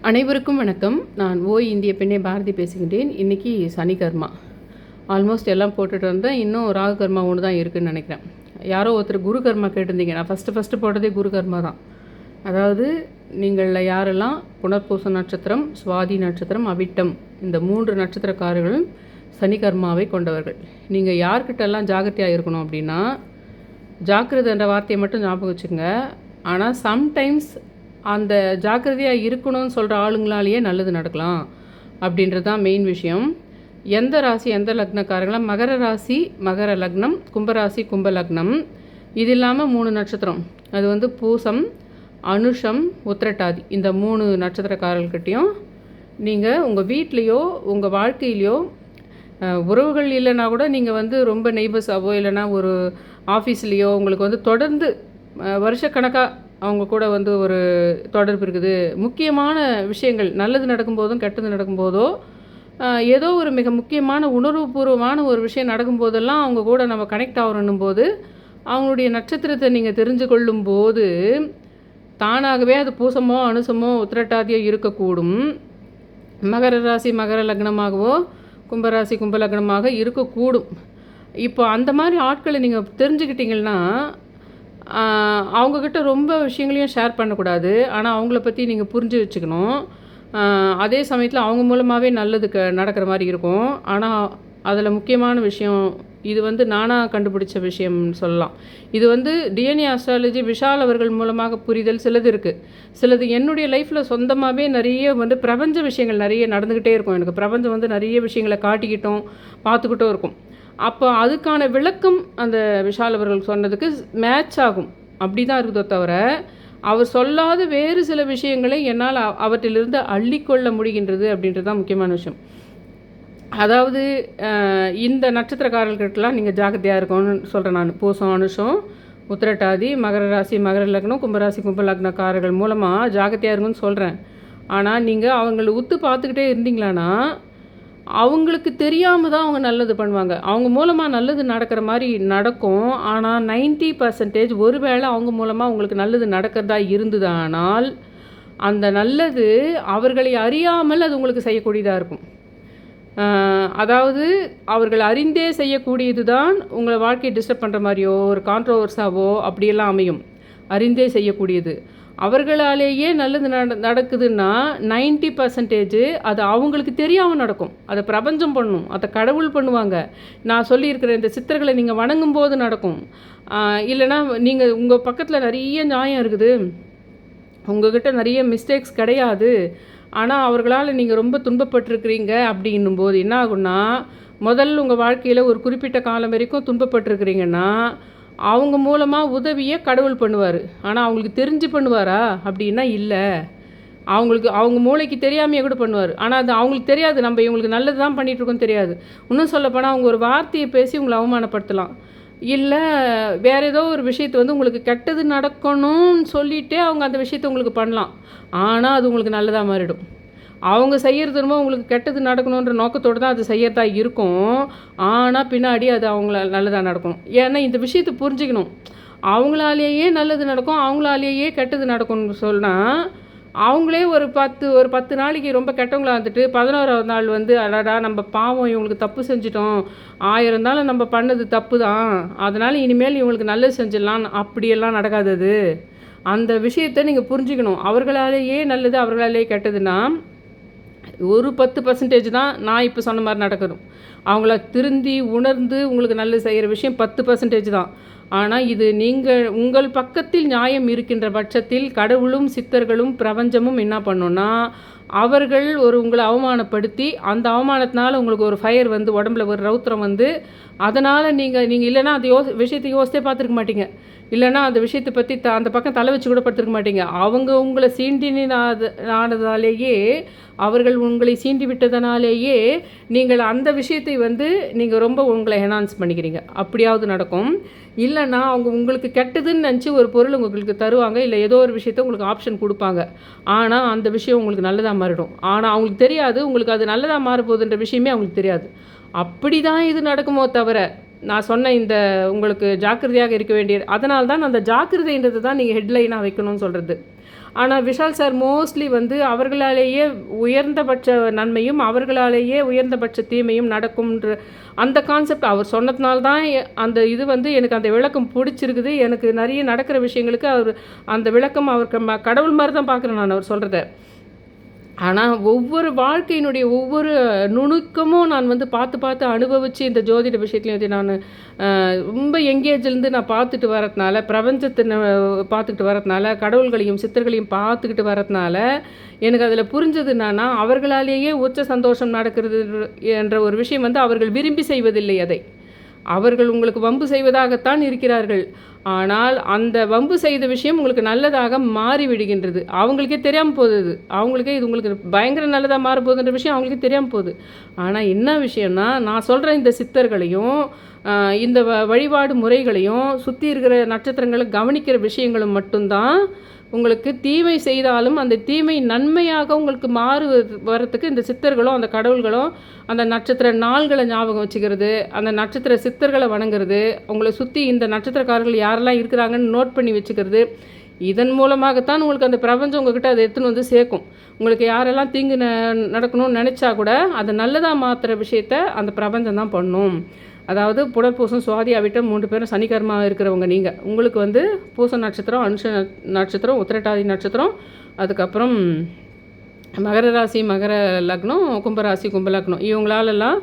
அனைவருக்கும் வணக்கம். நான் இந்திய பெண்ணே பாரதி பேசுகின்றேன். இன்றைக்கி சனிகர்மா ஆல்மோஸ்ட் எல்லாம் போட்டுட்டு வந்தேன். இன்னும் ராகு கர்மா ஒன்று தான் இருக்குதுன்னு நினைக்கிறேன். யாரோ ஒருத்தர் குரு கர்மா கேட்டிருந்தீங்க. நான் ஃபஸ்ட்டு போட்டதே குரு கர்மா தான். அதாவது நீங்களில் யாரெல்லாம் புனர்பூச நட்சத்திரம், சுவாதி நட்சத்திரம், அவிட்டம் இந்த 3 நட்சத்திரக்காரர்களும் சனிகர்மாவை கொண்டவர்கள். நீங்கள் யார்கிட்டெல்லாம் ஜாக்கிரதையாக இருக்கணும் அப்படின்னா, ஜாக்கிரதை என்ற வார்த்தையை மட்டும் ஞாபகம் வச்சுங்க. ஆனால் சம்டைம்ஸ் அந்த ஜாக்கிரதையாக இருக்கணும்னு சொல்கிற ஆளுங்களாலேயே நல்லது நடக்கலாம் அப்படின்றது தான் மெயின் விஷயம். எந்த ராசி எந்த லக்னக்காரங்களாம், மகர ராசி மகர லக்னம், கும்பராசி கும்ப லக்னம், இது இல்லாமல் 3 நட்சத்திரம், அது பூசம், அனுஷம், உத்திரட்டாதி, இந்த 3 நட்சத்திரக்காரர்கிட்டையும் நீங்கள் உங்கள் வீட்லேயோ உங்கள் வாழ்க்கையிலையோ உறவுகள் இல்லைனா கூட நீங்கள் ரொம்ப நெய்பர்ஸாவோ இல்லைனா ஒரு ஆஃபீஸ்லேயோ உங்களுக்கு தொடர்ந்து வருஷக்கணக்காக அவங்க கூட ஒரு தொடர்பு இருக்குது. முக்கியமான விஷயங்கள் நல்லது நடக்கும்போதும் கெட்டது நடக்கும்போதோ ஏதோ ஒரு மிக முக்கியமான உணர்வுபூர்வமான ஒரு விஷயம் நடக்கும்போதெல்லாம் அவங்க கூட நம்ம கனெக்ட் ஆகணும் போது அவங்களுடைய நட்சத்திரத்தை நீங்கள் தெரிஞ்சு கொள்ளும்போது தானாகவே அது பூசமோ அனுசமோ உத்திரட்டாதியோ இருக்கக்கூடும். மகர ராசி மகர லக்னமாகவோ கும்பராசி கும்ப லக்னமாக இருக்கக்கூடும். இப்போ அந்த மாதிரி ஆட்களை நீங்கள் தெரிஞ்சுக்கிட்டீங்கன்னா அவங்கக்கிட்ட ரொம்ப விஷயங்களையும் ஷேர் பண்ணக்கூடாது. ஆனால் அவங்கள பற்றி நீங்கள் புரிஞ்சு வச்சுக்கணும். அதே சமயத்தில் அவங்க மூலமாகவே நல்லது நடக்கிற மாதிரி இருக்கும். ஆனால் அதில் முக்கியமான விஷயம், இது நானாக கண்டுபிடிச்ச விஷயம்னு சொல்லலாம். இது டிஎன்ஏ அஸ்ட்ராலஜி விஷால் அவர்கள் மூலமாக புரிதல் சிலது இருக்குது. சிலது என்னுடைய லைஃப்பில் சொந்தமாகவே நிறைய பிரபஞ்ச விஷயங்கள் நிறைய நடந்துக்கிட்டே இருக்கும். எனக்கு பிரபஞ்சம் நிறைய விஷயங்களை காட்டிக்கிட்டோம் பார்த்துக்கிட்டும் இருக்கும். அப்போ அதுக்கான விளக்கம் அந்த விஷால் அவர்கள் சொன்னதுக்கு மேட்ச் ஆகும். அப்படி தான் இருக்குதோ தவிர அவர் சொல்லாத வேறு சில விஷயங்களை என்னால் அவற்றிலிருந்து அள்ளிக்கொள்ள முடிகின்றது அப்படின்றது தான் முக்கியமான விஷயம். அதாவது இந்த நட்சத்திரக்காரர்கள்கிட்டலாம் நீங்கள் ஜாக்கிரதையாக இருக்கணும்னு சொல்கிறேன் நான். பூசம் அனுஷம் உத்திரட்டாதி மகர ராசி மகர லக்னம் கும்பராசி கும்ப லக்னக்காரர்கள் மூலமாக ஜாக்கிரதையாக இருக்குன்னு சொல்கிறேன். ஆனால் நீங்கள் அவங்கள உத்து பார்த்துக்கிட்டே இருந்தீங்களான்னா அவங்களுக்கு தெரியாமல் தான் அவங்க நல்லது பண்ணுவாங்க. அவங்க மூலமாக நல்லது நடக்கிற மாதிரி நடக்கும். ஆனால் 90% ஒருவேளை அவங்க மூலமாக உங்களுக்கு நல்லது நடக்கிறதா இருந்ததானால் அந்த நல்லது அவர்களை அறியாமல் அது உங்களுக்கு செய்யக்கூடியதாக இருக்கும். அதாவது அவர்கள் அறிந்தே செய்யக்கூடியது தான் உங்களை வாழ்க்கையை டிஸ்டர்ப் பண்ணுற மாதிரியோ ஒரு கான்ட்ரோவர்ஸாவோ அப்படியெல்லாம் அமையும். அறிந்தே செய்யக்கூடியது அவர்களாலேயே நல்லது நடக்குதுன்னா 90% அது அவங்களுக்கு தெரியாமல் நடக்கும். அதை பிரபஞ்சம் பண்ணும், அதை கடவுள் பண்ணுவாங்க. நான் சொல்லியிருக்கிற இந்த சித்தர்களை நீங்கள் வணங்கும் போது நடக்கும். இல்லைனா நீங்கள் உங்கள் பக்கத்தில் நிறைய நியாயம் இருக்குது, உங்கள்கிட்ட நிறைய மிஸ்டேக்ஸ் கிடையாது, ஆனால் அவர்களால் நீங்கள் ரொம்ப துன்பப்பட்டிருக்கிறீங்க அப்படின்னும் போது என்ன ஆகுன்னா, முதல்ல உங்கள் வாழ்க்கையில் ஒரு குறிப்பிட்ட காலம் வரைக்கும் துன்பப்பட்டிருக்கிறீங்கன்னா அவங்க மூலமாக உதவியை கடவுள் பண்ணுவார். ஆனால் அவங்களுக்கு தெரிஞ்சு பண்ணுவாரா அப்படின்னா இல்லை. அவங்க மூளைக்கு தெரியாமையே கூட பண்ணுவார். ஆனால் அது அவங்களுக்கு தெரியாது, நம்ம இவங்களுக்கு நல்லது தான் பண்ணிகிட்ருக்கோம் தெரியாது. இன்னும் சொல்லப்போனால் அவங்க ஒரு வார்த்தையை பேசி உங்களை அவமானப்படுத்தலாம். இல்லை வேறு ஏதோ ஒரு விஷயத்தை உங்களுக்கு கெட்டது நடக்கணும்னு சொல்லிகிட்டே அவங்க அந்த விஷயத்தை உங்களுக்கு பண்ணலாம். ஆனால் அது உங்களுக்கு நல்லதாக மாறிடும். அவங்க செய்கிறது உங்களுக்கு கெட்டது நடக்கணுன்ற நோக்கத்தோடு தான் அது செய்யறதா இருக்கும். ஆனால் பின்னாடி அது அவங்கள நல்லதாக நடக்கும். ஏன்னா இந்த விஷயத்தை புரிஞ்சுக்கணும். அவங்களாலேயே நல்லது நடக்கும், அவங்களாலேயே கெட்டது நடக்கும்னு சொன்னால் அவங்களே ஒரு 10 நாளைக்கு ரொம்ப கெட்டவங்களாக வந்துட்டு 11ஆவது நாள் அடடா நம்ம பாவம் இவங்களுக்கு தப்பு செஞ்சிட்டோம், 1000 இருந்தாலும் நம்ம பண்ணது தப்பு தான், அதனால் இனிமேல் இவங்களுக்கு நல்லது செஞ்சிடலாம், அப்படியெல்லாம் நடக்காதது. அந்த விஷயத்தை நீங்கள் புரிஞ்சுக்கணும். அவர்களாலேயே நல்லது அவர்களாலேயே கெட்டதுன்னா ஒரு 10% தான் நான் இப்போ சொன்ன மாதிரி நடக்கணும். அவங்கள திருந்தி உணர்ந்து உங்களுக்கு நல்லது செய்கிற விஷயம் 10% தான். ஆனால் இது உங்கள் பக்கத்தில் நியாயம் இருக்கின்ற பட்சத்தில் கடவுளும் சித்தர்களும் பிரபஞ்சமும் என்ன பண்ணோன்னா அவர்கள் உங்களை அவமானப்படுத்தி அந்த அவமானத்தினால உங்களுக்கு ஒரு ஃபயர் உடம்புல ஒரு ரௌத்திரம் அதனால் நீங்கள் இல்லைன்னா அந்த விஷயத்தை யோசித்தே பார்த்துருக்க மாட்டீங்க. இல்லைன்னா அந்த விஷயத்தை பற்றி அந்த பக்கம் தலை வச்சு கூட படுத்திருக்க மாட்டீங்க. அவங்க உங்களை ஆனதாலேயே அவர்கள் உங்களை சீண்டி விட்டதனாலேயே நீங்கள் அந்த விஷயத்தை நீங்கள் ரொம்ப உங்களை என்ஹான்ஸ் பண்ணிக்கிறீங்க. அப்படியாவது நடக்கும். இல்லைன்னா அவங்க உங்களுக்கு கெட்டதுன்னு நினச்சி ஒரு பொருள் உங்களுக்கு தருவாங்க, இல்லை ஏதோ ஒரு விஷயத்தை உங்களுக்கு ஆப்ஷன் கொடுப்பாங்க. ஆனால் அந்த விஷயம் உங்களுக்கு நல்லதாக மாறிடும். ஆனால் அவங்களுக்கு தெரியாது உங்களுக்கு அது நல்லதாக மாறப்போகுதுன்ற விஷயமே அவங்களுக்கு தெரியாது. அப்படி தான் இது நடக்குமோ தவிர நான் சொன்ன இந்த உங்களுக்கு ஜாக்கிரதையாக இருக்க வேண்டிய, அதனால தான் அந்த ஜாக்கிரதைன்றது தான் நீங்கள் ஹெட்லைனாக வைக்கணும்னு சொல்கிறது. ஆனால் விஷால் சார் மோஸ்ட்லி வந்து அவர்களாலேயே உயர்ந்தபட்ச நன்மையும் அவர்களாலேயே உயர்ந்தபட்ச தீமையும் நடக்கும்ன்ற அந்த கான்செப்ட் அவர் சொன்னதுனால்தான் அந்த இது வந்து எனக்கு அந்த விளக்கம் பிடிச்சிருக்குது. எனக்கு நிறைய நடக்கிற விஷயங்களுக்கு அவர் அந்த விளக்கம் அவருக்கு கடவுள் மாதிரி தான் பார்க்குறேன் நான் அவர் சொல்கிறத. ஆனால் ஒவ்வொரு வாழ்க்கையினுடைய ஒவ்வொரு நுணுக்கமும் நான் வந்து பார்த்து அனுபவித்து இந்த ஜோதிட விஷயத்துலையும் வந்து நான் ரொம்ப எங்கேஜ்லேருந்து நான் பார்த்துட்டு வரதுனால, பிரபஞ்சத்தை பார்த்துக்கிட்டு வரதுனால, கடவுள்களையும் சித்தர்களையும் பார்த்துக்கிட்டு வரதுனால எனக்கு அதில் புரிஞ்சது என்னன்னா, அவர்களாலேயே உச்ச சந்தோஷம் நடக்கிறது என்ற ஒரு விஷயம் வந்து அவர்கள் விரும்பி செய்வதில்லை. அதை அவர்கள் உங்களுக்கு வம்பு செய்வதாகத்தான் இருக்கிறார்கள். ஆனால் அந்த வம்பு செய்த விஷயம் உங்களுக்கு நல்லதாக மாறிவிடுகின்றது. அவங்களுக்கே தெரியாமல் போகுது. அவங்களுக்கே இது உங்களுக்கு பயங்கர நல்லதாக மாறப்போகுதுன்ற விஷயம் அவங்களுக்கே தெரியாமல் போகுது. ஆனால் என்ன விஷயம்னா, நான் சொல்கிற இந்த சித்தர்களையும் இந்த வழிபாடு முறைகளையும் சுற்றி இருக்கிற நட்சத்திரங்களை கவனிக்கிற விஷயங்களும் மட்டும்தான் உங்களுக்கு தீமை செய்தாலும் அந்த தீமை நன்மையாக உங்களுக்கு வரத்துக்கு இந்த சித்தர்களும் அந்த கடவுள்களும் அந்த நட்சத்திர நாள்களை ஞாபகம் வச்சுக்கிறது, அந்த நட்சத்திர சித்தர்களை வணங்குறது, உங்களை சுற்றி இந்த நட்சத்திரக்காரர்கள் யாரெல்லாம் இருக்கிறாங்கன்னு நோட் பண்ணி வச்சுக்கிறது, இதன் மூலமாகத்தான் உங்களுக்கு அந்த பிரபஞ்சம் உங்கள்கிட்ட அதை எடுத்துன்னு வந்து சேர்க்கும். உங்களுக்கு யாரெல்லாம் தீங்கு நடக்கணும்னு நினச்சா கூட அதை நல்லதாக மாற்றுற விஷயத்த அந்த பிரபஞ்சம் தான் பண்ணும். அதாவது புனர்பூசம், சுவாதி, அவிட்டம் 3 பேரும் சனிக்கர்மா இருக்கிறவங்க நீங்கள். உங்களுக்கு வந்து பூச நட்சத்திரம், அனுஷ நட்சத்திரம், உத்திரட்டாதி நட்சத்திரம், அதுக்கப்புறம் மகர ராசி மகர லக்னம், கும்பராசி கும்ப லக்னம். இவங்களாலெல்லாம்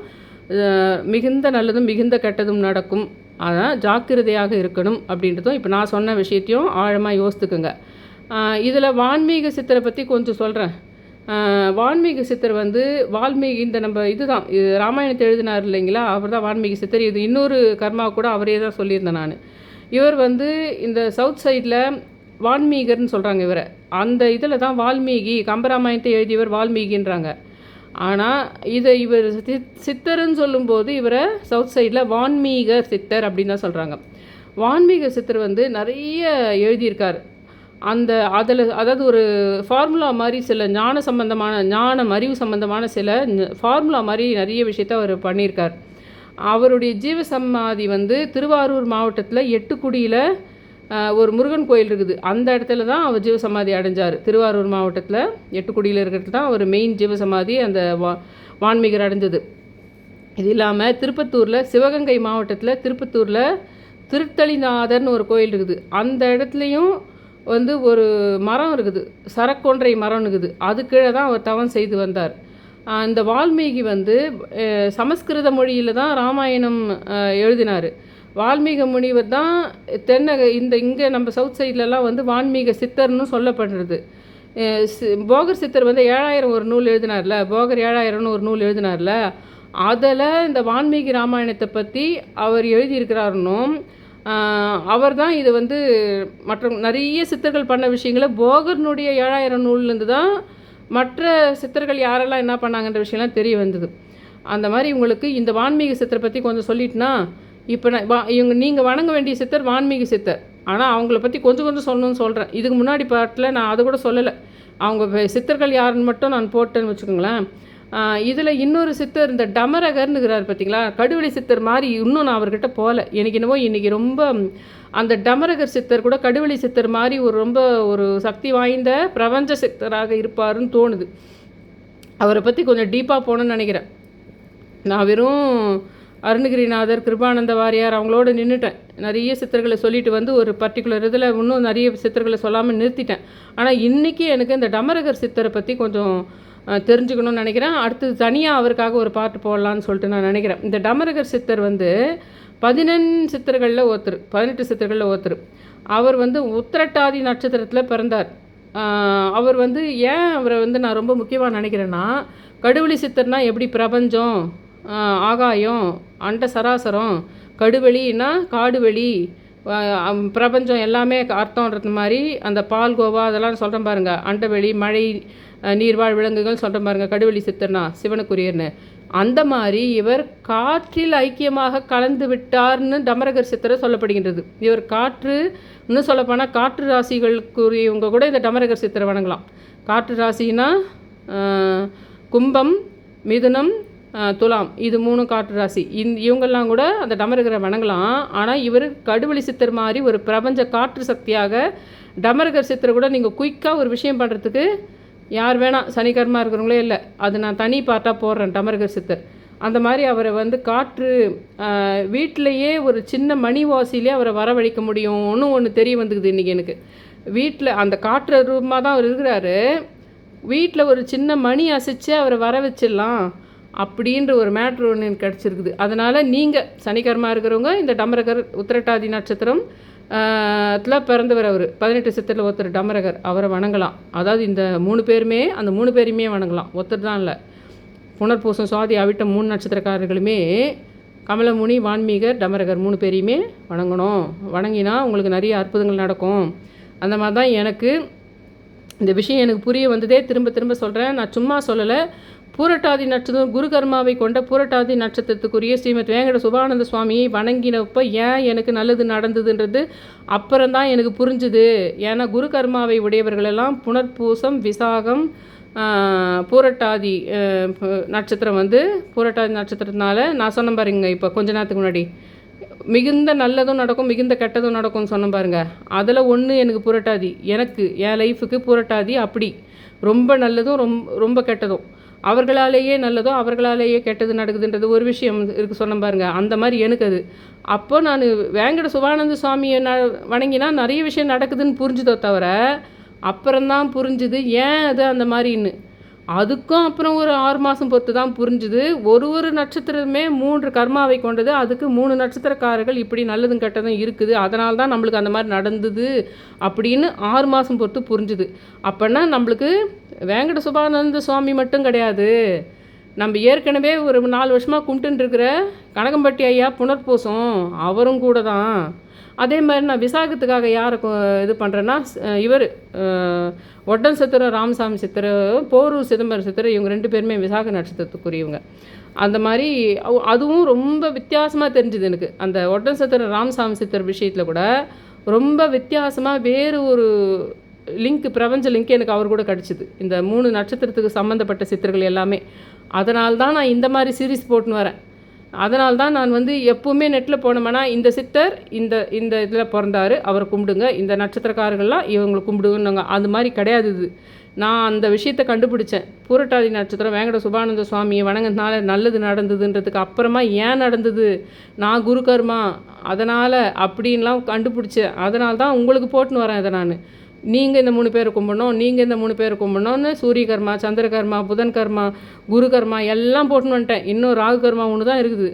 மிகுந்த நல்லதும் மிகுந்த கெட்டதும் நடக்கும். ஆனால் ஜாக்கிரதையாக இருக்கணும் அப்படின்றதும் இப்போ நான் சொன்ன விஷயத்தையும் ஆழமாக யோசித்துக்குங்க. இதில் வான்மீக சித்தரை பற்றி கொஞ்சம் சொல்கிறேன். வால்மீக சித்தர் வந்து வால்மீகி இந்த நம்ம இதுதான் இது ராமாயணத்தை எழுதினார் இல்லைங்களா, அவர் தான் வால்மீகி சித்தர். இது இன்னொரு கர்மா கூட அவரே தான் சொல்லியிருந்தேன் நான். இவர் வந்து இந்த சவுத் சைடில் வால்மீகர்னு சொல்கிறாங்க இவரை. அந்த இதில் தான் வால்மீகி கம்பராமாயணத்தை எழுதியவர் வால்மீகின்றாங்க. ஆனால் இவர் சித்தர்ன்னு சொல்லும்போது இவரை சவுத் சைடில் வான்மீகர் சித்தர் அப்படின்னு தான் சொல்கிறாங்க. வான்மீக சித்தர் வந்து நிறைய எழுதியிருக்கார். அதாவது ஒரு ஃபார்முலா மாதிரி சில ஞானம் அறிவு சம்பந்தமான சில ஃபார்முலா மாதிரி நிறைய விஷயத்த அவர் பண்ணியிருக்கார். அவருடைய ஜீவசமாதி வந்து திருவாரூர் மாவட்டத்தில் எட்டுக்குடியில் ஒரு முருகன் கோயில் இருக்குது. அந்த இடத்துல தான் அவர் ஜீவசமாதி அடைஞ்சார். திருவாரூர் மாவட்டத்தில் எட்டுக்குடியில் இருக்கிறது தான் ஒரு மெயின் ஜீவசமாதி அந்த வான்மீகர் அடைஞ்சது. இது இல்லாமல் திருப்பத்தூரில், சிவகங்கை மாவட்டத்தில் திருப்பத்தூரில் திருத்தளிநாதர்னு ஒரு கோயில் இருக்குது. அந்த இடத்துலையும் வந்து ஒரு மரம் இருக்குது, சரக்கொன்றை மரம் இருக்குது. அது கீழே தான் அவர் தவம் செய்து வந்தார். இந்த வால்மீகி வந்து சமஸ்கிருத மொழியில் தான் ராமாயணம் எழுதினார். வால்மீக முனிவர் தான் இங்கே நம்ம சவுத் சைட்லலாம் வந்து வான்மீக சித்தர்னு சொல்லப்படுறது. போகர் சித்தர் வந்து 7000 ஒரு நூல் எழுதினார்ல, போகர் 7000ன்னு ஒரு நூல் எழுதினார்ல, அதில் இந்த வால்மீகி ராமாயணத்தை பற்றி அவர் எழுதியிருக்கிறாருன்னும், அவர் தான் இது வந்து மற்ற நிறைய சித்தர்கள் பண்ண விஷயங்களை போகர்னுடைய 7000 நூல்லேருந்து தான் மற்ற சித்தர்கள் யாரெல்லாம் என்ன பண்ணாங்கன்ற விஷயம்லாம் தெரிய வந்தது. அந்த மாதிரி உங்களுக்கு இந்த வான்மீக சித்தரை பற்றி கொஞ்சம் சொல்லிட்டுனா, இப்போ நீங்கள் வணங்க வேண்டிய சித்தர் வான்மீக சித்தர். ஆனால் அவங்கள பற்றி கொஞ்சம் சொல்லணும்னு சொல்கிறேன். இதுக்கு முன்னாடி பாட்டில் நான் அதை கூட சொல்லலை. அவங்க சித்தர்கள் யாருன்னு மட்டும் நான் போட்டேன்னு வச்சுக்கோங்களேன். இதில் இன்னொரு சித்தர் இந்த டமரகர்னுங்கிறார் பார்த்தீங்களா, கடுவெளி சித்தர் மாதிரி இன்னும் நான் அவர்கிட்ட போகல. எனக்கு என்னவோ இன்றைக்கி ரொம்ப அந்த டமரகர் சித்தர் கூட கடுவெளி சித்தர் மாதிரி ரொம்ப ஒரு சக்தி வாய்ந்த பிரபஞ்ச சித்தராக இருப்பாருன்னு தோணுது. அவரை பற்றி கொஞ்சம் டீப்பாக போகணுன்னு நினைக்கிறேன். நான் வெறும் அருணகிரிநாதர், கிருபானந்த வாரியார் அவங்களோட நின்றுட்டேன். நிறைய சித்தர்களை சொல்லிட்டு வந்து ஒரு பர்டிகுலர் இதில் இன்னும் நிறைய சித்தர்களை சொல்லாமல் நிறுத்திட்டேன். ஆனால் இன்றைக்கி எனக்கு இந்த டமரகர் சித்தரை பற்றி கொஞ்சம் தெரிஞ்சுக்கணும்னு நினைக்கிறேன். அடுத்தது தனியாக அவருக்காக ஒரு பாட்டு போடலான்னு சொல்லிட்டு நான் நினைக்கிறேன். இந்த டமரகர் சித்தர் வந்து 18 சித்தர்களில் ஒருத்தர். அவர் வந்து உத்திரட்டாதி நட்சத்திரத்தில் பிறந்தார். அவர் வந்து ஏன் அவரை வந்து நான் ரொம்ப முக்கியமாக நினைக்கிறேன்னா, கடுவெளி சித்தர்னால் எப்படி பிரபஞ்சம், ஆகாயம், அண்ட சராசரம், கடுவெளின்னா காடுவெளி, பிரபஞ்சம் எல்லாமே அர்த்தம்ன்றது மாதிரி அந்த பால்கோவா அதெல்லாம் சொல்கிறேன் பாருங்கள், அண்டவெளி, மழை, நீர்வாழ் விலங்குகள் சொல்கிறேன் பாருங்கள், கடுவெளி சித்தர்னா சிவனுக்குரியர்னு. அந்த மாதிரி இவர் காற்றில் ஐக்கியமாக கலந்து விட்டார்னு டமரகர் சித்தரை சொல்லப்படுகின்றது. இவர் காற்று, இன்னும் சொல்லப்போனால் காற்று ராசிகளுக்குரியவங்க கூட இந்த டமரகர் சித்தரை வணங்கலாம். காற்று ராசினா கும்பம், மிதுனம், துலாம், இது 3 காற்று ராசி. இவங்கெல்லாம் கூட அந்த டமரகரை வணங்கலாம். ஆனால் இவர் கடுவெளி சித்தர் மாதிரி ஒரு பிரபஞ்ச காற்று சக்தியாக டமரகர் சித்தரை கூட நீங்கள் குயிக்காக ஒரு விஷயம் பண்ணுறதுக்கு யார் வேணால் சனிக்கர்மா இருக்கிறவங்களே இல்லை, அது நான் தனி பார்ட்டாக போடுறேன். டமரகர் சித்தர் அந்த மாதிரி அவரை வந்து காற்று வீட்டிலையே ஒரு சின்ன மணி வாசியிலே அவரை வரவழைக்க முடியும்னு ஒன்று தெரிய வந்துக்குது இன்றைக்கி எனக்கு. வீட்டில் அந்த காற்று ரூபமாக தான் அவர் இருக்கிறாரு, வீட்டில் ஒரு சின்ன மணி அசைச்சு அவரை வர வச்சிடலாம் அப்படின்ற ஒரு மேட்ரு ஒன்று எனக்கு கிடச்சிருக்குது. அதனால் நீங்கள் சனிக்கர்மா இருக்கிறவங்க இந்த டமரகர் உத்திரட்டாதி நட்சத்திரம் பிறந்தவர், அவர் 18 சித்தரில் ஒருத்தர் டமரகர், அவரை வணங்கலாம். அதாவது இந்த 3 பேருமே அந்த 3 பேரையுமே வணங்கலாம், ஒருத்தர் தான் இல்லை. புனர்பூசம் சுவாதி அவிட்டம் 3 நட்சத்திரக்காரர்களுமே கமலமுனி வான்மீகர் டமரகர் 3 பேரையுமே வணங்கணும். வணங்கினா உங்களுக்கு நிறைய அற்புதங்கள் நடக்கும். அந்த மாதிரி தான் எனக்கு இந்த விஷயம் எனக்கு புரிய வந்ததே. திரும்ப திரும்ப சொல்கிறேன், நான் சும்மா சொல்லலை. பூரட்டாதி நட்சத்திரம் குரு கர்மாவை கொண்ட பூரட்டாதி நட்சத்திரத்துக்குரிய ஸ்ரீமத் வேங்கட சுபானந்த சுவாமியை வணங்கினப்போ ஏன் எனக்கு நல்லது நடந்ததுன்றது அப்புறம்தான் எனக்கு புரிஞ்சுது. ஏன்னா குரு கர்மாவை உடையவர்களெல்லாம் புனர்பூசம் விசாகம் பூரட்டாதி நட்சத்திரம் வந்து பூரட்டாதி நட்சத்திரத்தினால நான் சொன்ன பாருங்க, இப்போ கொஞ்ச நேரத்துக்கு முன்னாடி மிகுந்த நல்லதும் நடக்கும் மிகுந்த கெட்டதும் நடக்கும்னு சொன்ன பாருங்க. அதில் ஒன்று எனக்கு பூரட்டாதி, எனக்கு என் லைஃபுக்கு பூரட்டாதி அப்படி ரொம்ப நல்லதும் ரொம்ப கெட்டதும், அவர்களாலேயே நல்லதோ அவர்களாலேயே கெட்டது நடக்குதுன்றது ஒரு விஷயம் இருக்குது சொன்ன பாருங்க. அந்த மாதிரி எனக்கு அது அப்போ நான் வேங்கட சுபானந்த சுவாமியை வணங்கினா நிறைய விஷயம் நடக்குதுன்னு புரிஞ்சுதோ தவிர அப்புறம்தான் புரிஞ்சுது ஏன் அது அந்த மாதிரின்னு. அதுக்கும் அப்புறம் ஒரு 6 மாதம் பொறுத்து தான் புரிஞ்சுது. ஒரு நட்சத்திரமே 3 கர்மாவை கொண்டது, அதுக்கு 3 நட்சத்திரக்காரர்கள் இப்படி நல்லதும் கெட்டதும் இருக்குது, அதனால தான் நம்மளுக்கு அந்த மாதிரி நடந்தது அப்படின்னு 6 மாதம் பொறுத்து புரிஞ்சுது. அப்போனா நம்மளுக்கு வேங்கட சுபானந்த சுவாமி மட்டும் கிடையாது, நம்ம ஏற்கனவே ஒரு 4 வருஷமாக கும்பிட்டுன்னு இருக்கிற கனகம்பட்டி ஐயா புனர்பூசம் அவரும் கூட தான். அதே மாதிரி நான் விசாகத்துக்காக யாரை இது பண்ணுறேன்னா இவர் ஒட்டன் சித்தரும் ராமசாமி சித்தரும் போரூர் சிதம்பரம் சித்தரும், இவங்க 2 பேருமே விசாக நட்சத்திரத்துக்குரியவங்க. அந்த மாதிரி அதுவும் ரொம்ப வித்தியாசமாக தெரிஞ்சுது எனக்கு. அந்த ஒட்டன் சித்தர் ராமசாமி சித்தர் விஷயத்தில் கூட ரொம்ப வித்தியாசமாக வேறு ஒரு லிங்க், பிரபஞ்ச லிங்க் எனக்கு அவர் கூட கிடச்சிது, இந்த 3 நட்சத்திரத்துக்கு சம்மந்தப்பட்ட சித்தர்கள் எல்லாமே. அதனால்தான் நான் இந்த மாதிரி சீரீஸ் போட்டுன்னு வரேன். அதனால்தான் நான் வந்து எப்போவுமே நெட்டில் போனோம்னா இந்த சித்தர் இந்த இந்த இதில் பிறந்தார் அவரை கும்பிடுங்க, இந்த நட்சத்திரக்காரர்கள்லாம் இவங்களை கும்பிடுங்கன்னாங்க. அது மாதிரி கிடையாது இது. நான் அந்த விஷயத்தை கண்டுபிடிச்சேன். பூரட்டாதி நட்சத்திரம் வேங்கட சுபானந்த சுவாமியை வணங்கினால நல்லது நடந்ததுன்றதுக்கு அப்புறமா ஏன் நடந்தது, நான் குரு கர்மா அதனால் அப்படின்லாம் கண்டுபிடிச்சேன். அதனால தான் உங்களுக்கு போட்டுன்னு வரேன் இதை நான். நீங்கள் இந்த 3 பேரை கும்பிடணும், நீங்கள் இந்த 3 பேரை கும்பிடணும்னு சூரிய கர்மா, சந்திர கர்மா, புதன் கர்மா, குரு கர்மா எல்லாம் போட்டுன்னு வந்துட்டேன். இன்னும் ராகு கர்மா ஒன்று தான் இருக்குது,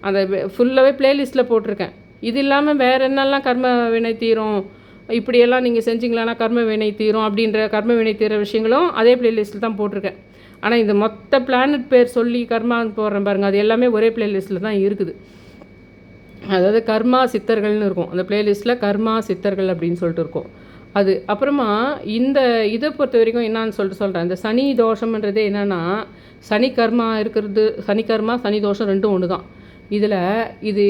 அந்த ஃபுல்லாகவே ப்ளேலிஸ்ட்டில் போட்டிருக்கேன். இது இல்லாமல் வேறு என்னெல்லாம் கர்ம வினை தீரும், இப்படியெல்லாம் நீங்கள் செஞ்சிங்களான்னா கர்ம வினை தீரும் அப்படின்ற கர்ம வினை தீர விஷயங்களும் அதே ப்ளேலிஸ்ட்டில் தான் போட்டிருக்கேன். ஆனால் இந்த மொத்த பிளானட் பேர் சொல்லி கர்மான்னு போடுறேன் பாருங்கள், அது எல்லாமே ஒரே ப்ளேலிஸ்ட்டில் தான் இருக்குது. அதாவது கர்மா சித்தர்கள்னு இருக்கும், அந்த ப்ளேலிஸ்ட்டில் கர்மா சித்தர்கள் அப்படின்னு சொல்லிட்டு இருக்கும். அது அப்புறமா இந்த இதை பொறுத்த வரைக்கும் என்னான்னு சொல்கிறேன். இந்த சனி தோஷம்ன்றதே என்னென்னா, சனி கர்மா இருக்கிறது, சனி கர்மா சனி தோஷம் ரெண்டும் ஒன்று தான். இதில் இது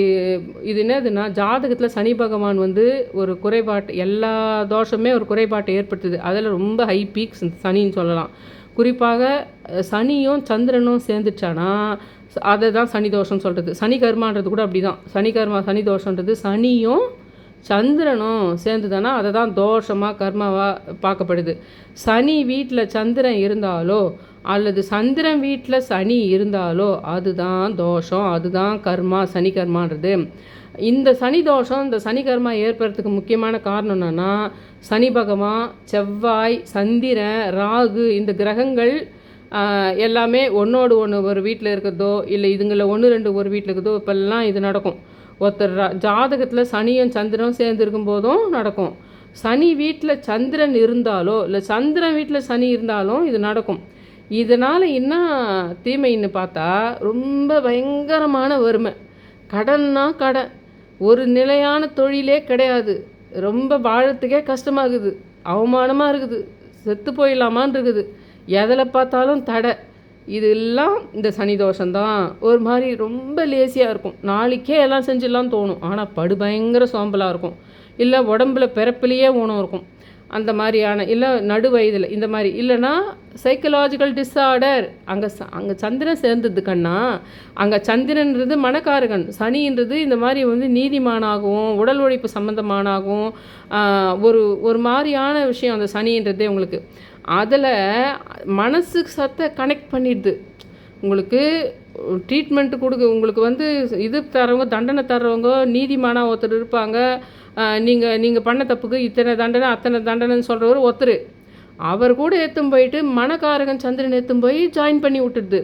என்னதுன்னா, ஜாதகத்தில் சனி பகவான் வந்து ஒரு குறைபாட்டு, எல்லா தோஷமே ஒரு குறைபாட்டை ஏற்படுத்துது. அதில் ரொம்ப ஹை பீக்ஸ் சனின்னு சொல்லலாம். குறிப்பாக சனியும் சந்திரனும் சேர்ந்துச்சானா அதை தான் சனி தோஷம்னு சொல்கிறது. சனி கர்மான்றது கூட அப்படி தான். சனி கர்மா சனி தோஷன்றது சனியும் சந்திரனும் சேர்ந்து தானே அதை தான் தோஷமாக கர்மாவாக பார்க்கப்படுது. சனி வீட்டில் சந்திரன் இருந்தாலோ அல்லது சந்திரன் வீட்டில் சனி இருந்தாலோ அதுதான் தோஷம், அதுதான் கர்மா, சனி கர்மான்றது. இந்த சனி தோஷம், இந்த சனி கர்மா ஏற்படுறதுக்கு முக்கியமான காரணம் என்னென்னா, சனி பகவான், செவ்வாய், சந்திரன், ராகு இந்த கிரகங்கள் எல்லாமே ஒன்றோடு ஒன்று ஒரு வீட்டில் இருக்கிறதோ இல்லை இதுங்களில் 1-2 ஒரு வீட்டில் இருக்கிறதோ இப்போல்லாம் இது நடக்கும். ஒருத்தர் ஜாதகத்தில் சனியும் சந்திரனும் சேர்ந்து இருக்கும்போதும் நடக்கும். சனி வீட்டில் சந்திரன் இருந்தாலோ இல்லை சந்திரன் வீட்டில் சனி இருந்தாலும் இது நடக்கும். இதனால் என்ன தீமைன்னு பார்த்தா ரொம்ப பயங்கரமான வறுமை, கடன்னா கடன், ஒரு நிலையான தொழிலே கிடையாது, ரொம்ப வாழறதுக்கே கஷ்டமாகுது, அவமானமாக இருக்குது, செத்து போயிடலாமான் இருக்குது, எதில் பார்த்தாலும் தடை. இதெல்லாம் இந்த சனி தோஷம்தான். ஒரு மாதிரி ரொம்ப லேசியாக இருக்கும், நாளைக்கே எல்லாம் செஞ்சிடலாம் தோணும், ஆனால் படுபயங்கர சோம்பலாக இருக்கும், இல்லை உடம்புல பிறப்பிலேயே ஊனம் இருக்கும். அந்த மாதிரியான, இல்லை நடு வயதில் இந்த மாதிரி, இல்லைன்னா சைக்கலாஜிக்கல் டிஸார்டர். அங்கே சந்திரன் சேர்ந்தது கண்ணா. அங்கே சந்திரன்றது மனக்காரகன், சனின்றது இந்த மாதிரி வந்து நீதிமானாகவும் உடல் உழைப்பு சம்மந்தமானாகவும் ஒரு ஒரு மாதிரியான விஷயம் அந்த சனின்றதே உங்களுக்கு. அதில் மனசு சத்தை கனெக்ட் பண்ணிடுது. உங்களுக்கு ட்ரீட்மெண்ட்டு உங்களுக்கு வந்து இது தரவங்க, தண்டனை தர்றவங்க நீதிமானா ஒருத்தர் இருப்பாங்க. நீங்கள் பண்ண தப்புக்கு இத்தனை தண்டனை அத்தனை தண்டனைன்னு சொல்கிறவர் ஒருத்தர். அவர் கூட ஏற்றும் போயிட்டு மனக்காரகன் சந்திரன் ஏற்றும் போய் ஜாயின் பண்ணி விட்டுடுது.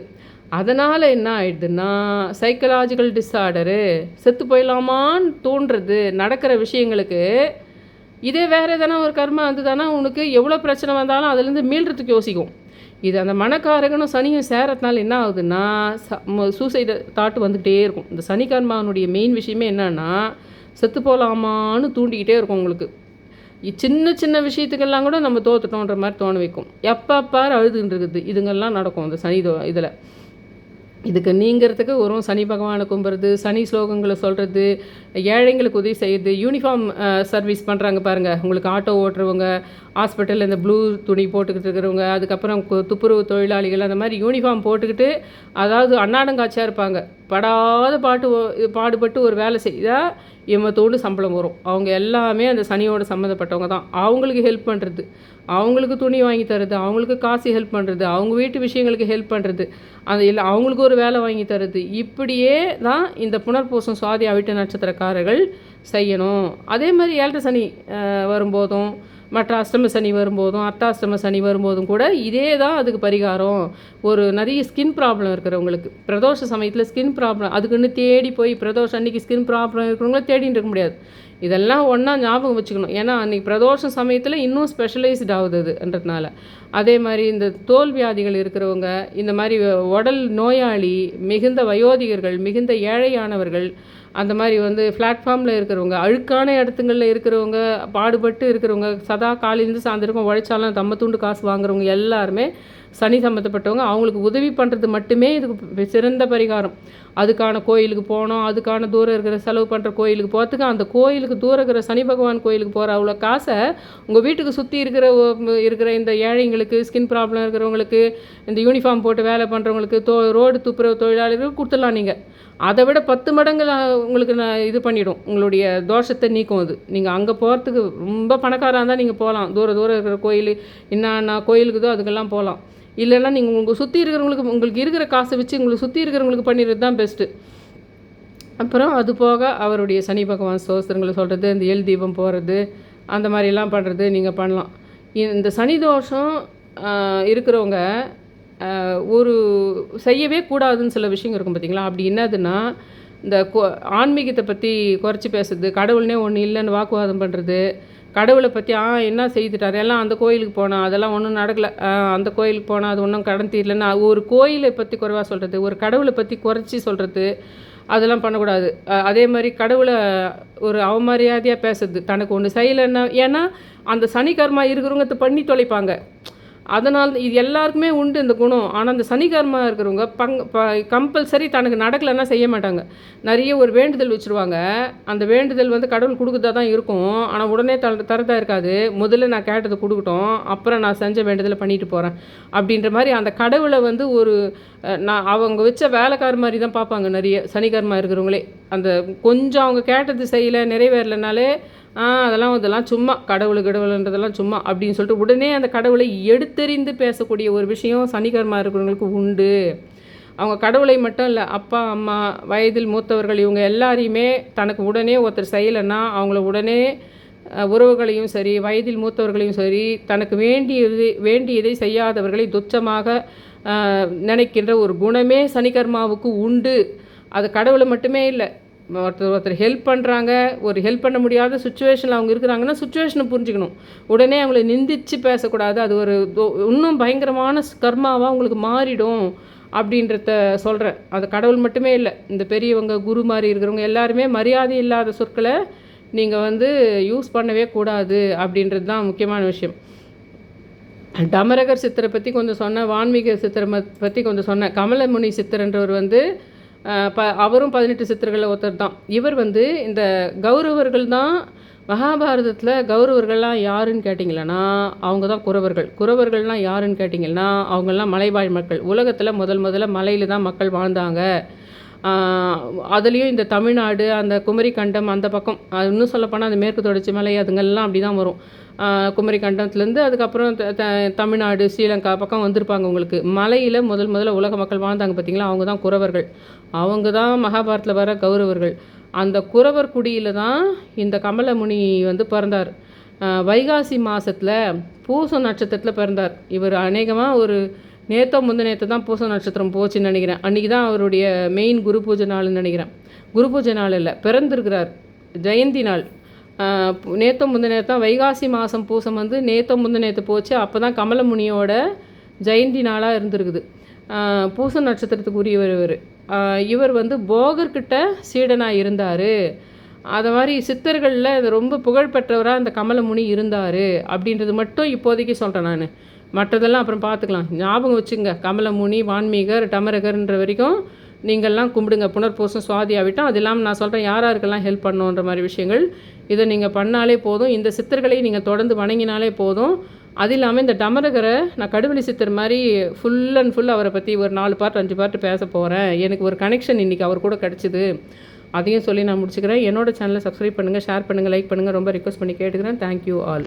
அதனால் என்ன ஆயிடுதுன்னா சைக்கலாஜிக்கல் டிஸார்டரு, செத்து போயிடலாமான்னு தோன்றுறது நடக்கிற விஷயங்களுக்கு. இதே வேறு எதனா ஒரு கர்மா வந்துதானா உனக்கு எவ்வளோ பிரச்சனை வந்தாலும் அதுலேருந்து மீள்றதுக்கு யோசிக்கும். இது அந்த மனக்காரகனும் சனியும் சேரத்தினால என்ன ஆகுதுன்னா சூசைடு தாட்டு வந்துக்கிட்டே இருக்கும். இந்த சனி கர்மாவனுடைய மெயின் விஷயமே என்னன்னா செத்து போகலாமான்னு தூண்டிக்கிட்டே இருக்கும் உங்களுக்கு. சின்ன சின்ன விஷயத்துக்கெல்லாம் கூட நம்ம தோத்துட்டோன்ற மாதிரி தோண வைக்கும். எப்போ பாரு அழுதுன்னு இருக்குது. இதுங்கெல்லாம் நடக்கும் அந்த சனி இதில். இதுக்கு நீங்கிறதுக்கு ஒரு சனி பகவானை கும்புறது, சனி ஸ்லோகங்களை சொல்கிறது, ஏழைங்களுக்கு உதவி செய்யுது. யூனிஃபார்ம் சர்வீஸ் பண்ணுறாங்க பாருங்கள், உங்களுக்கு ஆட்டோ ஓட்டுறவங்க, ஹாஸ்பிட்டலில் இந்த ப்ளூ துணி போட்டுக்கிட்டு இருக்கிறவங்க, அதுக்கப்புறம் துப்புரவு தொழிலாளிகள், அந்த மாதிரி யூனிஃபார்ம் போட்டுக்கிட்டு அதாவது அன்னாடங்காட்சியாக இருப்பாங்க. பாடுபட்டு ஒரு வேலை செய்தால் எம்மத்தோடு சம்பளம் வரும். அவங்க எல்லாமே அந்த சனியோட சம்மந்தப்பட்டவங்க தான். அவங்களுக்கு ஹெல்ப் பண்ணுறது, அவங்களுக்கு துணி வாங்கி தருது, அவங்களுக்கு காசு ஹெல்ப் பண்ணுறது, அவங்க வீட்டு விஷயங்களுக்கு ஹெல்ப் பண்ணுறது, அது இல்லை அவங்களுக்கு ஒரு வேலை வாங்கி தருது. இப்படியே தான் இந்த புனர்பூசம் சுவாதி அவிட்ட நட்சத்திரக்காரர்கள் செய்யணும். அதே மாதிரி 7 சனி வரும்போதும், மற்ற அஷ்டம சனி வரும்போதும், அர்த்தாஷ்டம சனி வரும்போதும் கூட இதே தான் அதுக்கு பரிகாரம். ஒரு நிறைய ஸ்கின் ப்ராப்ளம் இருக்கிறவங்களுக்கு பிரதோஷ சமயத்தில் ஸ்கின் ப்ராப்ளம், அதுக்குன்னு தேடி போய் பிரதோஷம் அன்றைக்கி ஸ்கின் ப்ராப்ளம் இருக்கிறவங்கள தேடிட்டு இருக்க முடியாது. இதெல்லாம் ஒன்றா ஞாபகம் வச்சுக்கணும். ஏன்னா அன்றைக்கி பிரதோஷ சமயத்தில் இன்னும் ஸ்பெஷலைஸ்ட் ஆகுதுன்றதுனால. அதே மாதிரி இந்த தோல் வியாதிகள் இருக்கிறவங்க, இந்த மாதிரி உடல் நோயாளி, மிகுந்த வயோதிகர்கள், மிகுந்த ஏழையானவர்கள், அந்த மாதிரி வந்து பிளாட்ஃபார்மில் இருக்கிறவங்க, அழுக்கான இடத்துங்களில் இருக்கிறவங்க, பாடுபட்டு இருக்கிறவங்க, சதா காலையிலேருந்து சாயந்தரம் உழைச்சாலும் தம்ம துண்டு காசு வாங்குறவங்க எல்லாருமே சனி சம்மந்தப்பட்டவங்க. அவங்களுக்கு உதவி பண்ணுறது மட்டுமே இதுக்கு சிறந்த பரிகாரம். அதுக்கான கோயிலுக்கு போனோம், அதுக்கான தூரம் இருக்கிற செலவு பண்ணுற கோயிலுக்கு போகிறதுக்கு, அந்த கோயிலுக்கு தூரம் இருக்கிற சனி பகவான் கோயிலுக்கு போகிற அவ்வளோ காசை உங்கள் வீட்டுக்கு சுற்றி இருக்கிற இந்த ஏழைங்களுக்கு, ஸ்கின் ப்ராப்ளம் இருக்கிறவங்களுக்கு, இந்த யூனிஃபார்ம் போட்டு வேலை பண்ணுறவங்களுக்கு, ரோடு துப்புரவு தொழிலாளர்களுக்கு கொடுத்துடலாம். நீங்கள் அதை விட 10 மடங்கு உங்களுக்கு நான் இது பண்ணிவிடும். உங்களுடைய தோஷத்தை நீக்கும். அது நீங்கள் அங்கே போகிறதுக்கு ரொம்ப பணக்காராக இருந்தால் நீங்கள் போகலாம். தூரம் இருக்கிற கோயில் என்னென்ன கோயிலுக்குதோ அதுக்கெல்லாம் போகலாம். இல்லைன்னா நீங்கள் உங்களுக்கு சுற்றி இருக்கிறவங்களுக்கு, உங்களுக்கு இருக்கிற காசை வச்சு உங்களுக்கு சுற்றி இருக்கிறவங்களுக்கு பண்ணிடுறது தான் பெஸ்ட்டு. அப்புறம் அது போக அவருடைய சனி பகவான் ஸ்தோத்திரங்களை சொல்கிறது, இந்த எல் தீபம் போகிறது, அந்த மாதிரிலாம் பண்ணுறது நீங்கள் பண்ணலாம். இந்த சனி தோஷம் இருக்கிறவங்க ஒரு செய்யவே கூடாதுன்னு சில விஷயங்கள் இருக்கும் பார்த்தீங்களா. அப்படி என்னதுன்னா இந்த ஆன்மீகத்தை பற்றி குறைச்சி பேசுறது, கடவுள்னே ஒன்று இல்லைன்னு வாக்குவாதம் பண்ணுறது, கடவுளை பற்றி என்ன செய்துட்டார், எல்லாம் அந்த கோயிலுக்கு போனால் அதெல்லாம் ஒன்றும் நடக்கலை, அந்த கோயிலுக்கு போனால் அது ஒன்றும் கடன் தீரலைன்னா ஒரு கோயிலை பற்றி குறைவாக சொல்கிறது, ஒரு கடவுளை பற்றி குறைச்சி சொல்கிறது, அதெல்லாம் பண்ணக்கூடாது. அதே மாதிரி கடவுளை ஒரு அவமரியாதையாக பேசுறது, தனக்கு ஒன்று செய்யலைன்னா, ஏன்னா அந்த சனி கர்மா இருக்கிறவங்க பண்ணி தொலைப்பாங்க. அதனால் இது எல்லாருக்குமே உண்டு இந்த குணம். ஆனால் அந்த சனிகர்மா இருக்கிறவங்க கம்பல்சரி தனக்கு நடக்கலைன்னா செய்ய மாட்டாங்க. நிறைய ஒரு வேண்டுதல் வச்சுருவாங்க. அந்த வேண்டுதல் வந்து கடவுள் கொடுக்குறதா தான் இருக்கும், ஆனால் உடனே தரதா இருக்காது. முதல்ல நான் கேட்டதை கொடுக்கட்டும், அப்புறம் நான் செஞ்ச வேண்டுதலை பண்ணிட்டு போகிறேன் அப்படின்ற மாதிரி அந்த கடவுளை வந்து ஒரு அவங்க வச்ச வேலைக்கார மாதிரி தான் பார்ப்பாங்க நிறைய சனிகர்மா இருக்கிறவங்களே. அந்த கொஞ்சம் அவங்க கேட்டது செய்யலை, நிறைவேறலைனாலே அதெல்லாம் சும்மா கடவுளுன்றதெல்லாம் சும்மா அப்படின்னு சொல்லிட்டு உடனே அந்த கடவுளை எடுத்தெறிந்து பேசக்கூடிய ஒரு விஷயம் சனிகர்மா இருக்கிறவங்களுக்கு உண்டு. அவங்க கடவுளை மட்டும் இல்லை, அப்பா அம்மா வயதில் மூத்தவர்கள் இவங்க எல்லாரையுமே தனக்கு உடனே ஒருத்தர் செய்யலைன்னா அவங்கள உடனே உறவுகளையும் சரி, வயதில் மூத்தவர்களையும் சரி, தனக்கு வேண்டியதை செய்யாதவர்களை துச்சமாக நினைக்கின்ற ஒரு குணமே சனிகர்மாவுக்கு உண்டு. அது கடவுளை மட்டுமே இல்லை, ஒருத்தர் ஹெல்ப் பண்ணுறாங்க, ஒரு ஹெல்ப் பண்ண முடியாத சுச்சுவேஷனில் அவங்க இருக்கிறாங்கன்னா சுச்சுவேஷனை புரிஞ்சுக்கணும். உடனே அவங்கள நிந்திச்சு பேசக்கூடாது. அது ஒரு இன்னும் பயங்கரமான கர்மாவாக உங்களுக்கு மாறிடும் அப்படின்றத சொல்கிறேன். அது கடவுள் மட்டுமே இல்லை, இந்த பெரியவங்க குரு மாதிரி இருக்கிறவங்க எல்லாருமே மரியாதை இல்லாத சொற்களை நீங்கள் வந்து யூஸ் பண்ணவே கூடாது அப்படின்றது தான் முக்கியமான விஷயம். டமரகர் சித்தரை பற்றி கொஞ்சம் சொன்னேன், வான்மீக சித்தரை பற்றி கொஞ்சம் சொன்னேன். கமலமுனி சித்தர்ன்றவர் வந்து அவரும் 18 சித்தர்களில் ஒருத்தர் தான். இவர் வந்து இந்த கௌரவர்கள் தான் மகாபாரதத்தில் கௌரவர்கள்லாம் யாருன்னு கேட்டிங்களன்னா அவங்க தான் குறவர்கள். குறவர்கள்லாம் யாருன்னு கேட்டிங்கன்னா அவங்கெல்லாம் மலைவாழ் மக்கள். உலகத்தில் முதல்ல மலையில் தான் மக்கள் வாழ்ந்தாங்க. அதுலேயும் இந்த தமிழ்நாடு, அந்த குமரி கண்டம் அந்த பக்கம், அது இன்னும் சொல்லப்போனால் அந்த மேற்கு தொடர்ச்சி மலை அதுங்கெல்லாம் அப்படி தான் வரும். குமரி கண்டத்துலேருந்து அதுக்கப்புறம் தமிழ்நாடு, ஸ்ரீலங்கா பக்கம் வந்திருப்பாங்க உங்களுக்கு. மலையில் முதல்ல உலக மக்கள் வாழ்ந்தாங்க பார்த்தீங்களா, அவங்க தான் குறவர்கள். அவங்க தான் மகாபாரத்தில் வர கௌரவர்கள். அந்த குறவர் குடியில் தான் இந்த கமலமுனி வந்து பிறந்தார். வைகாசி மாதத்தில் பூச நட்சத்திரத்தில் பிறந்தார். இவர் அநேகமாக ஒரு நேற்றோ முந்தினேற்று தான் பூச நட்சத்திரம் போச்சுன்னு நினைக்கிறேன். அன்றைக்கி தான் அவருடைய மெயின் குரு பூஜை நாள்னு நினைக்கிறேன். குரு பூஜை நாள் இல்லை, பிறந்திருக்கிறார், ஜெயந்தி நாள். நேற்றோ முந்தினேற்று தான் வைகாசி மாதம் பூசம் வந்து நேற்றோ முந்தினேற்று போச்சு. அப்போ தான் கமலமுனியோட ஜெயந்தி நாளாக இருந்திருக்குது. பூச நட்சத்திரத்துக்கு உரியவர் இவர் வந்து போகர்கிட்ட சீடனாக இருந்தார். அதை மாதிரி சித்தர்களில் இது ரொம்ப புகழ்பெற்றவராக அந்த கமலமுனி இருந்தார் அப்படின்றது மட்டும் இப்போதைக்கு சொல்கிறேன் நான். மற்றதெல்லாம் அப்புறம் பார்த்துக்கலாம். ஞாபகம் வச்சுங்க, கமலமுனி, வான்மீகர், டமரகர்ன்ற வரைக்கும் நீங்கள்லாம் கும்பிடுங்க. புனர்பூசம், சுவாதி ஆகிட்டோம். அது இல்லாமல் நான் சொல்கிறேன் யாருக்கெல்லாம் ஹெல்ப் பண்ணணுன்ற மாதிரி விஷயங்கள். இதை நீங்கள் பண்ணாலே போதும். இந்த சித்தர்களை நீங்கள் தொடர்ந்து வணங்கினாலே போதும். அது இல்லாமல் இந்த டமரகரை நான் கடுவெளி சித்தர் மாதிரி ஃபுல் அண்ட் ஃபுல் அவரை பற்றி ஒரு 4 பார்ட் 5 பார்ட் பேச போகிறேன். எனக்கு ஒரு கனெக்ஷன் இன்றைக்கி அவர் கூட கிடச்சிது. அதையும் சொல்லி நான் முடிச்சுக்கிறேன். என்னோடய சேனலை சப்ஸ்கிரைப் பண்ணுங்கள், ஷேர் பண்ணுங்கள், லைக் பண்ணுங்கள். ரொம்ப ரிக்வஸ்ட் பண்ணி கேட்டுக்கிறேன். Thank you all.